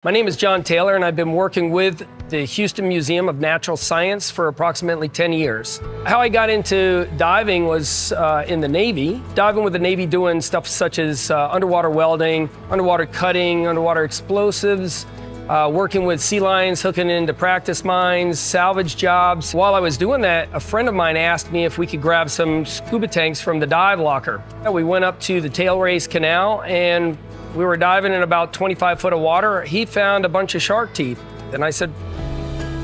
My name is John Taylor, and I've been working with the Houston Museum of Natural Science for approximately 10 years. How I got into diving was in the Navy, diving with the Navy doing stuff such as underwater welding, underwater cutting, underwater explosives, working with sea lions, hooking into practice mines, salvage jobs. While I was doing that, a friend of mine asked me if we could grab some scuba tanks from the dive locker. We went up to the Tail Race Canal and we were diving in about 25 foot of water. He found a bunch of shark teeth. And I said,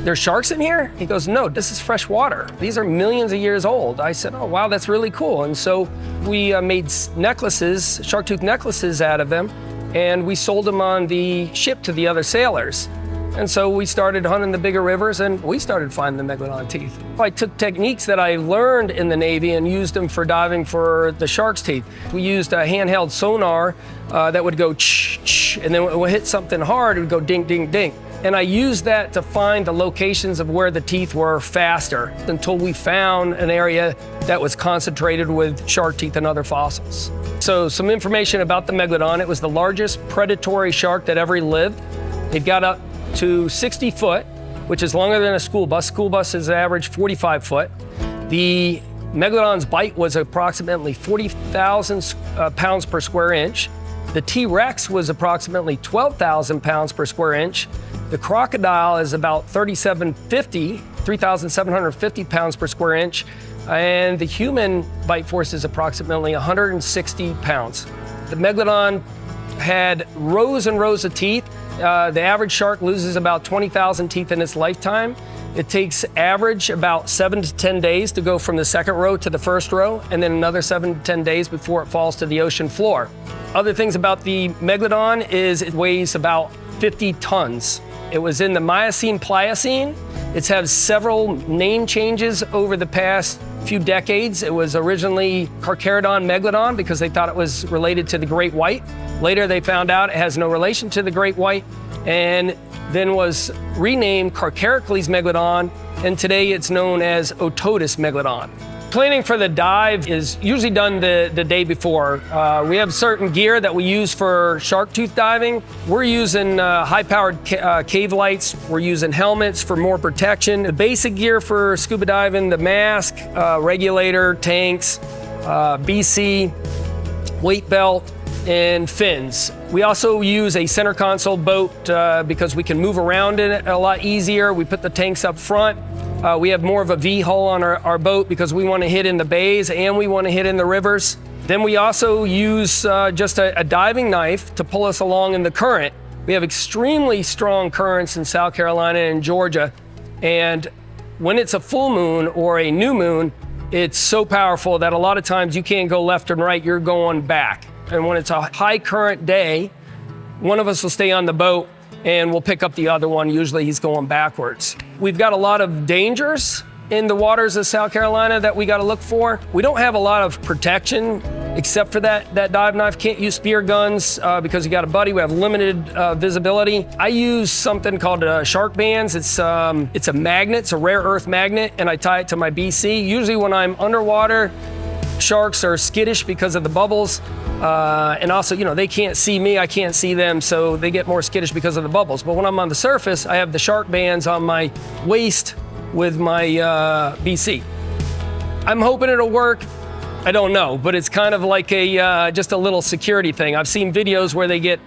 "There's sharks in here?" He goes, "No, this is fresh water. These are millions of years old." I said, "Oh, wow, that's really cool." And so we made necklaces, shark tooth necklaces out of them, and we sold them on the ship to the other sailors. And so we started hunting the bigger rivers and we started finding the Megalodon teeth. I took techniques that I learned in the Navy and used them for diving for the shark's teeth. We used a handheld sonar that would go ch-ch, and then when it would hit something hard, it would go dink, dink, dink. And I used that to find the locations of where the teeth were faster until we found an area that was concentrated with shark teeth and other fossils. So some information about the Megalodon: it was the largest predatory shark that ever lived. It got up to 60 foot, which is longer than a school bus. School buses average 45 foot. The Megalodon's bite was approximately 40,000 pounds per square inch. The T-Rex was approximately 12,000 pounds per square inch. The crocodile is about 3,750 pounds per square inch. And the human bite force is approximately 160 pounds. The Megalodon had rows and rows of teeth. The average shark loses about 20,000 teeth in its lifetime. It takes average about 7 to 10 days to go from the second row to the first row, and then another 7 to 10 days before it falls to the ocean floor. Other things about the Megalodon is it weighs about 50 tons. It was in the Miocene-Pliocene. It's had several name changes over the past few decades. It was originally Carcharodon Megalodon because they thought it was related to the great white. Later they found out it has no relation to the great white, and then was renamed Carcharocles Megalodon, and today it's known as Otodus Megalodon. Planning for the dive is usually done the day before. We have certain gear that we use for shark tooth diving. We're using high-powered cave lights. We're using helmets for more protection. The basic gear for scuba diving: the mask, regulator, tanks, BC, weight belt, and fins. We also use a center console boat because we can move around in it a lot easier. We put the tanks up front. We have more of a V hull on our boat because we want to hit in the bays and we want to hit in the rivers. Then we also use just a diving knife to pull us along in the current. We have extremely strong currents in South Carolina and Georgia, and when it's a full moon or a new moon, it's so powerful that a lot of times you can't go left and right, you're going back. And when it's a high current day, one of us will stay on the boat and we'll pick up the other one. Usually he's going backwards. We've got a lot of dangers in the waters of South Carolina that we got to look for. We don't have a lot of protection except for that dive knife. Can't use spear guns because you got a buddy. We have limited visibility. I use something called shark bands. It's a magnet, it's a rare earth magnet, and I tie it to my BC. Usually when I'm underwater, sharks are skittish because of the bubbles. And also, they can't see me, I can't see them, so they get more skittish because of the bubbles. But when I'm on the surface, I have the shark bands on my waist with my BC. I'm hoping it'll work. I don't know, but it's kind of like just a little security thing. I've seen videos where they get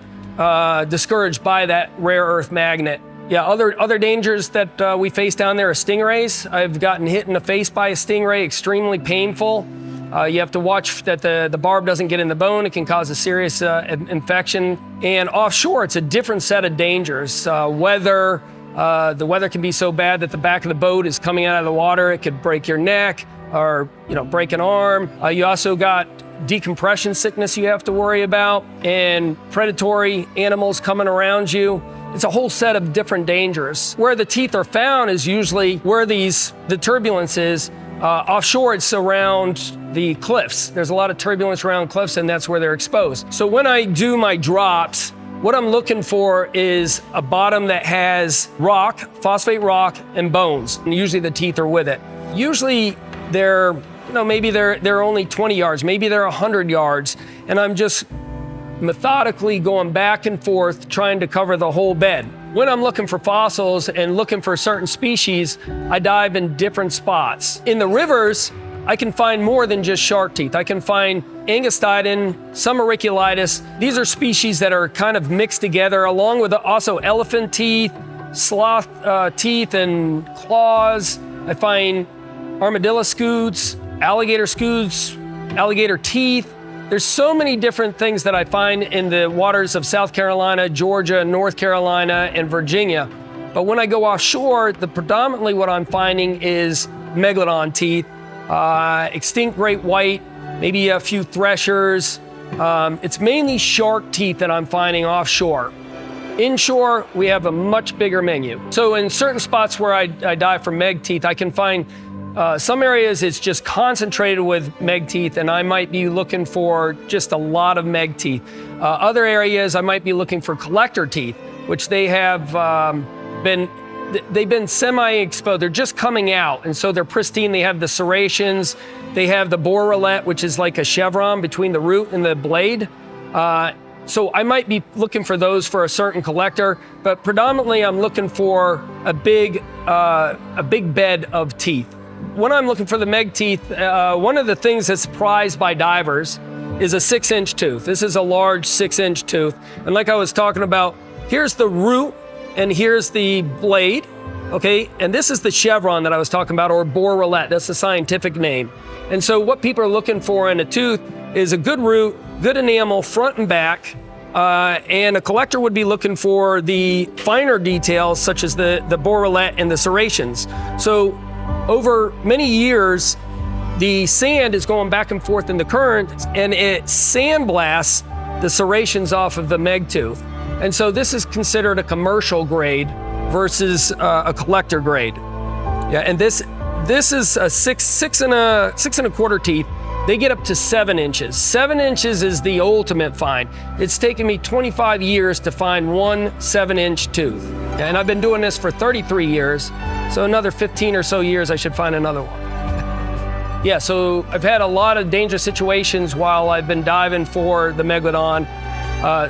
discouraged by that rare earth magnet. Yeah, other dangers that we face down there are stingrays. I've gotten hit in the face by a stingray, extremely painful. You have to watch that the barb doesn't get in the bone. It can cause a serious infection. And offshore, it's a different set of dangers. The weather can be so bad that the back of the boat is coming out of the water. It could break your neck or break an arm. You also got decompression sickness you have to worry about, and predatory animals coming around you. It's a whole set of different dangers. Where the teeth are found is usually where the turbulence is. Offshore, it's around the cliffs. There's a lot of turbulence around cliffs, and that's where they're exposed. So when I do my drops, what I'm looking for is a bottom that has rock, phosphate rock, and bones. And usually the teeth are with it. Usually they're, maybe they're only 20 yards, maybe they're 100 yards, and I'm just methodically going back and forth trying to cover the whole bed. When I'm looking for fossils and looking for certain species, I dive in different spots. In the rivers, I can find more than just shark teeth. I can find Angostidon, some auriculatus. These are species that are kind of mixed together, along with also elephant teeth, sloth teeth and claws. I find armadillo scutes, alligator teeth. There's so many different things that I find in the waters of South Carolina, Georgia, North Carolina, and Virginia. But when I go offshore, predominantly what I'm finding is Megalodon teeth, extinct great white, maybe a few threshers. It's mainly shark teeth that I'm finding offshore. Inshore, we have a much bigger menu. So in certain spots where I dive for meg teeth, I can find some areas it's just concentrated with meg teeth, and I might be looking for just a lot of meg teeth. Other areas I might be looking for collector teeth, which they have they've been semi-exposed. They're just coming out, and so they're pristine. They have the serrations. They have the boar roulette, which is like a chevron between the root and the blade. So I might be looking for those for a certain collector, but predominantly I'm looking for a big bed of teeth. When I'm looking for the meg teeth, one of the things that's prized by divers is a 6-inch tooth. This is a large 6-inch tooth. And like I was talking about, here's the root and here's the blade, okay? And this is the chevron that I was talking about, or boar roulette. That's the scientific name. And so what people are looking for in a tooth is a good root, good enamel, front and back, and a collector would be looking for the finer details, such as the boar roulette and the serrations. So over many years, the sand is going back and forth in the current, and it sandblasts the serrations off of the meg tooth. And so this is considered a commercial grade versus a collector grade. Yeah, and this is a six and a quarter teeth. They get up to 7 inches. 7 inches is the ultimate find. It's taken me 25 years to find one 7-inch tooth. And I've been doing this for 33 years. So another 15 or so years, I should find another one. Yeah, so I've had a lot of dangerous situations while I've been diving for the Megalodon.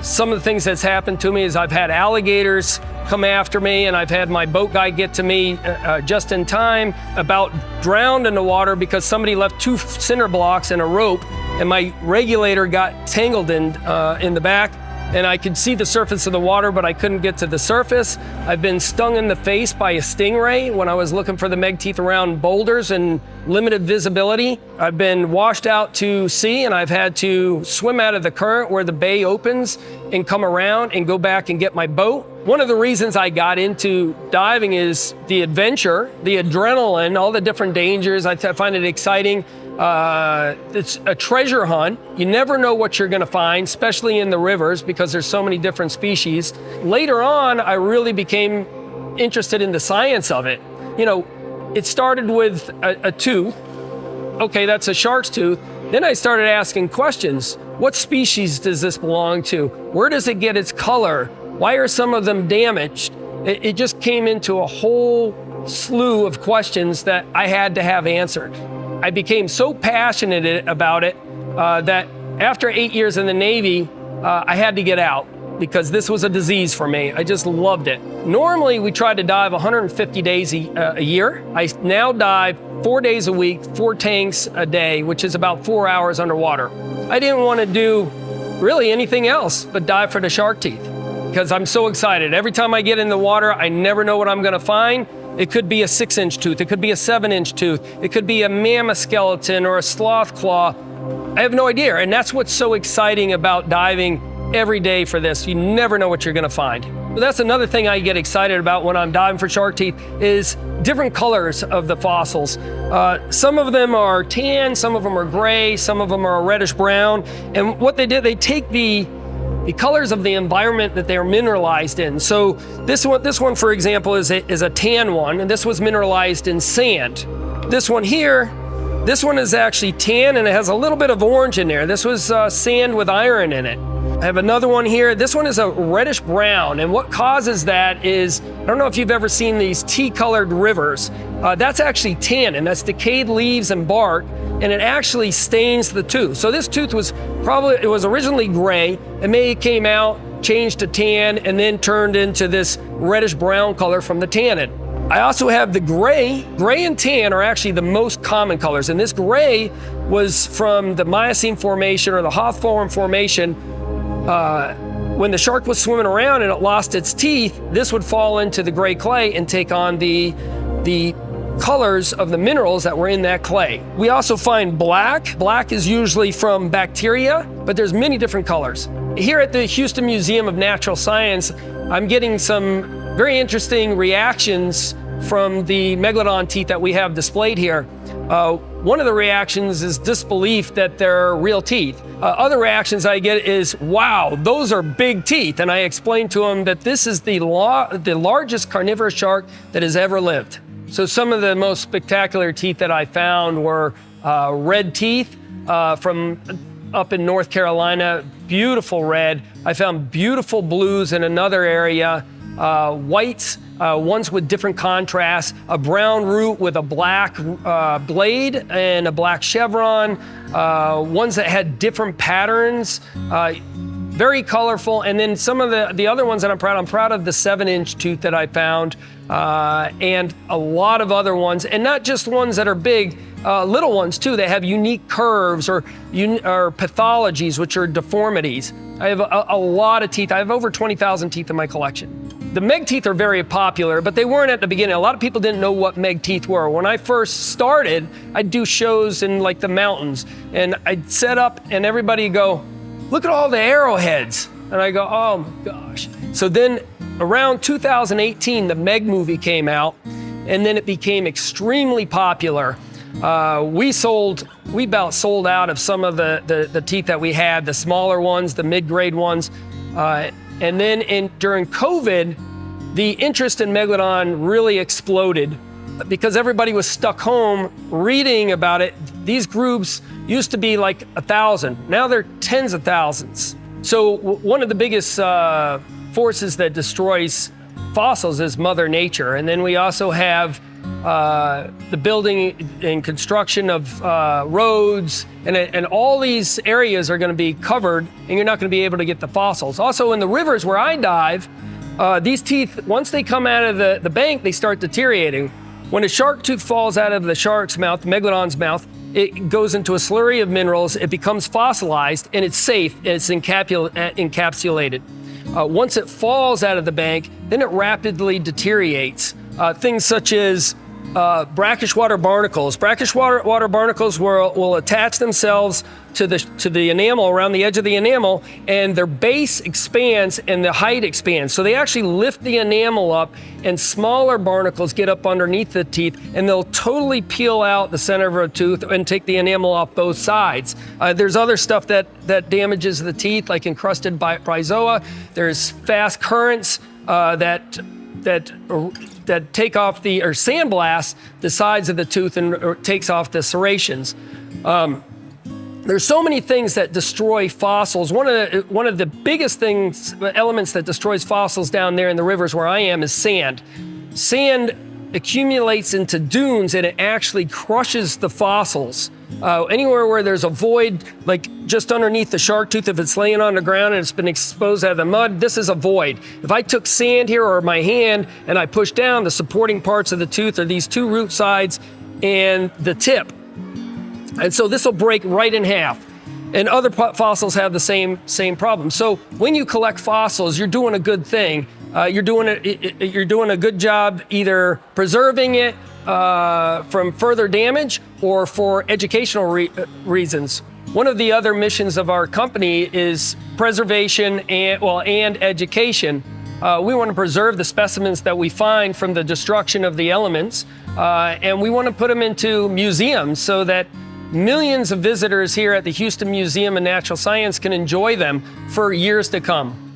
Some of the things that's happened to me is I've had alligators come after me, and I've had my boat guy get to me just in time, about drowned in the water because somebody left 2 cinder blocks and a rope, and my regulator got tangled in the back, and I could see the surface of the water, but I couldn't get to the surface. I've been stung in the face by a stingray when I was looking for the meg teeth around boulders and limited visibility. I've been washed out to sea, and I've had to swim out of the current where the bay opens and come around and go back and get my boat. One of the reasons I got into diving is the adventure, the adrenaline, all the different dangers. I find it exciting. It's a treasure hunt. You never know what you're gonna find, especially in the rivers, because there's so many different species. Later on, I really became interested in the science of it. You know, it started with a tooth. Okay, that's a shark's tooth. Then I started asking questions. What species does this belong to? Where does it get its color? Why are some of them damaged? It just came into a whole slew of questions that I had to have answered. I became so passionate about it that after 8 years in the Navy, I had to get out because this was a disease for me. I just loved it. Normally, we try to dive 150 days a year. I now dive 4 days a week, 4 tanks a day, which is about 4 hours underwater. I didn't want to do really anything else but dive for the shark teeth because I'm so excited. Every time I get in the water, I never know what I'm going to find. It could be a 6-inch tooth, it could be a 7-inch tooth, it could be a mammoth skeleton or a sloth claw. I have no idea, and that's what's so exciting about diving every day for this. You never know what you're gonna find. So that's another thing I get excited about when I'm diving for shark teeth is different colors of the fossils. Some of them are tan, some of them are gray, some of them are reddish brown, and what they did, they take the colors of the environment that they are mineralized in. So this one, for example, is a tan one, and this was mineralized in sand. This one here, this one is actually tan, and it has a little bit of orange in there. This was sand with iron in it. I have another one here. This one is a reddish brown, and what causes that is, I don't know if you've ever seen these tea-colored rivers. That's actually tannin. That's decayed leaves and bark, and it actually stains the tooth. So this tooth was originally gray, and maybe it came out, changed to tan, and then turned into this reddish brown color from the tannin. I also have the gray. Gray and tan are actually the most common colors, and this gray was from the Miocene Formation or the Hawthorne Formation. When the shark was swimming around and it lost its teeth, this would fall into the gray clay and take on the colors of the minerals that were in that clay. We also find black. Black is usually from bacteria, but there's many different colors. Here at the Houston Museum of Natural Science, I'm getting some very interesting reactions from the Megalodon teeth that we have displayed here. One of the reactions is disbelief that they're real teeth. Other reactions I get is, wow, those are big teeth. And I explain to them that this is the largest carnivorous shark that has ever lived. So some of the most spectacular teeth that I found were red teeth from up in North Carolina, beautiful red. I found beautiful blues in another area, whites, ones with different contrasts, a brown root with a black blade and a black chevron, ones that had different patterns, very colorful. And then some of the other ones that I'm proud of the 7-inch tooth that I found, and a lot of other ones, and not just ones that are big, little ones too. They have unique curves or pathologies, which are deformities. I have a lot of teeth. I have over 20,000 teeth in my collection. The Meg teeth are very popular, but they weren't at the beginning. A lot of people didn't know what Meg teeth were. When I first started, I'd do shows in like the mountains, and I'd set up and everybody would go, look at all the arrowheads. And I go, oh my gosh. So then around 2018, the Meg movie came out, and then it became extremely popular. We about sold out of some of the teeth that we had, the smaller ones, the mid-grade ones. And then during COVID, the interest in Megalodon really exploded because everybody was stuck home reading about it. These groups used to be like 1,000. Now they're tens of thousands. So one of the biggest forces that destroys fossils is Mother Nature. And then we also have the building and construction of roads, and all these areas are going to be covered, and you're not going to be able to get the fossils. Also, in the rivers where I dive, these teeth, once they come out of the bank, they start deteriorating. When a shark tooth falls out of the shark's mouth, the Megalodon's mouth, it goes into a slurry of minerals, it becomes fossilized, and it's safe, and it's encapsulated. Once it falls out of the bank, then it rapidly deteriorates. Things such as brackish water barnacles. Brackish water barnacles will attach themselves to the enamel, around the edge of the enamel, and their base expands and the height expands. So they actually lift the enamel up, and smaller barnacles get up underneath the teeth, and they'll totally peel out the center of a tooth and take the enamel off both sides. There's other stuff that damages the teeth, like encrusted bryozoa. There's fast currents that take off or sandblast the sides of the tooth and takes off the serrations. There's so many things that destroy fossils. One of the biggest elements that destroys fossils down there in the rivers where I am is sand. Sand accumulates into dunes, and it actually crushes the fossils. Anywhere where there's a void, like just underneath the shark tooth, if it's laying on the ground and it's been exposed out of the mud, this is a void. If I took sand here or my hand and I push down, the supporting parts of the tooth are these two root sides and the tip. And so this will break right in half. And other fossils have the same problem. So when you collect fossils, you're doing a good thing. You're doing a good job either preserving it from further damage or for educational reasons. One of the other missions of our company is preservation and education. We want to preserve the specimens that we find from the destruction of the elements, and we want to put them into museums so that millions of visitors here at the Houston Museum of Natural Science can enjoy them for years to come.